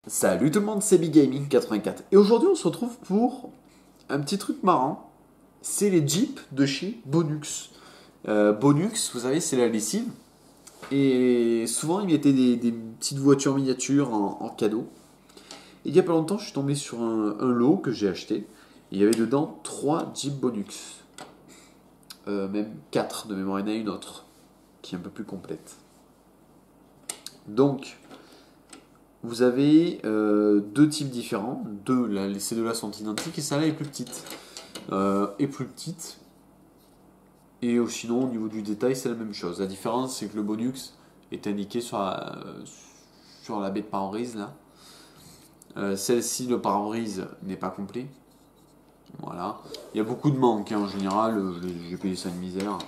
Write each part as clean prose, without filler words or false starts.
Salut tout le monde, c'est BigGaming84 et aujourd'hui on se retrouve pour un petit truc marrant, c'est les Jeeps de chez Bonux. Bonux, vous savez, c'est la lessive et souvent ils mettaient des petites voitures miniatures en cadeau. Et il y a pas longtemps je suis tombé sur un lot que j'ai acheté, il y avait dedans 3 Jeeps Bonux, même 4 de mémoire, il y en a une autre qui est un peu plus complète. Donc vous avez deux types différents. Ces deux-là sont identiques et celle-là est plus petite. Et sinon, au niveau du détail, c'est la même chose. La différence, c'est que le Bonux est indiqué sur la baie de pare-brise. Là. Celle-ci, le pare-brise n'est pas complet. Voilà. Il y a beaucoup de manques en général. J'ai payé ça une misère.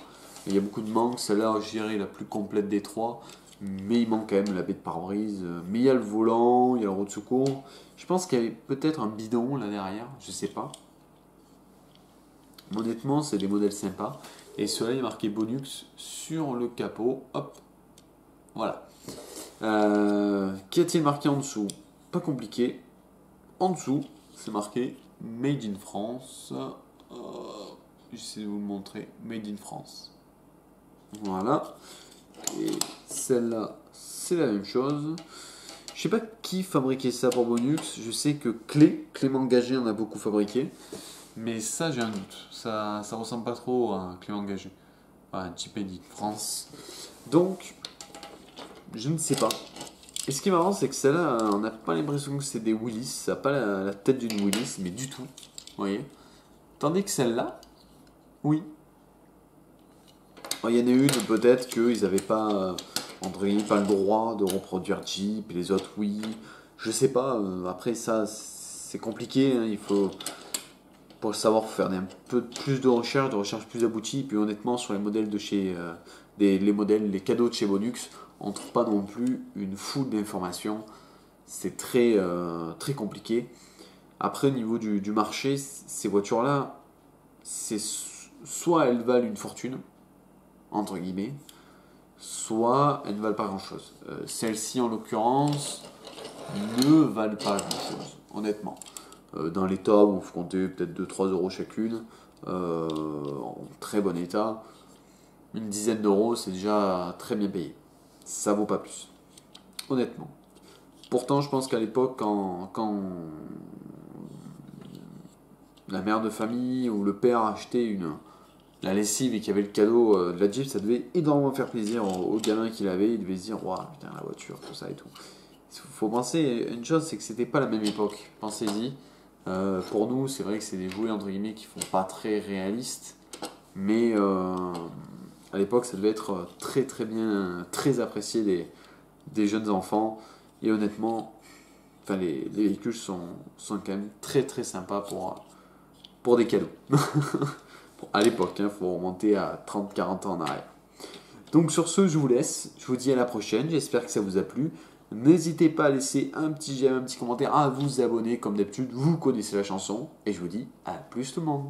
Il y a beaucoup de manques. Celle-là, je dirais, la plus complète des trois. Mais il manque quand même la baie de pare-brise. Mais il y a le volant, il y a la roue de secours. Je pense qu'il y avait peut-être un bidon là derrière, je sais pas. Honnêtement, c'est des modèles sympas. Et cela est marqué Bonux sur le capot. Hop, voilà. Qu'y a-t-il marqué en dessous? Pas compliqué. En dessous, c'est marqué Made in France. J'essaie de vous le montrer. Made in France. Voilà. Et celle-là, c'est la même chose. Je sais pas qui fabriquait ça pour Bonux. Je sais que Clément Gagé en a beaucoup fabriqué. Mais ça, j'ai un doute. Ça ressemble pas trop à Clément Gagé. Voilà, Jeep Made in France. Donc, je ne sais pas. Et ce qui est marrant, c'est que celle-là, on n'a pas l'impression que c'est des Willys. Ça n'a pas la tête d'une Willys, mais du tout. Vous voyez. Tandis que celle-là, oui. Il y en a une, peut-être qu'ils n'avaient pas, entre guillemets, pas le droit de reproduire Jeep, et les autres, oui. Je sais pas, après ça, c'est compliqué, hein, il faut, pour le savoir, faire un peu plus de recherche plus aboutie, et puis honnêtement, sur les modèles de chez, les cadeaux de chez Bonux, on ne trouve pas non plus une foule d'informations, c'est très compliqué. Après, au niveau du marché, ces voitures-là, soit elles valent une fortune, entre guillemets, soit elles ne valent pas grand chose. Celles-ci en l'occurrence ne valent pas grand chose, honnêtement. Dans l'état où il faut compter peut-être 2-3 euros chacune, en très bon état, une dizaine d'euros c'est déjà très bien payé. Ça vaut pas plus, honnêtement. Pourtant, je pense qu'à l'époque, quand la mère de famille ou le père achetait la lessive et qu'il y avait le cadeau de la Jeep, ça devait énormément faire plaisir au gamin qui l'avait. Il devait se dire, waouh, putain, la voiture, tout ça et tout. Il faut penser, une chose, c'est que c'était pas la même époque. Pensez-y. Pour nous, c'est vrai que c'est des jouets entre guillemets qui font pas très réalistes, mais à l'époque, ça devait être très bien, très apprécié des jeunes enfants. Et honnêtement, enfin, les véhicules sont quand même très sympas pour des cadeaux. À l'époque, il faut remonter à 30-40 ans en arrière. Donc sur ce, je vous laisse. Je vous dis à la prochaine. J'espère que ça vous a plu. N'hésitez pas à laisser un petit j'aime, un petit commentaire, à vous abonner comme d'habitude. Vous connaissez la chanson. Et je vous dis à plus tout le monde.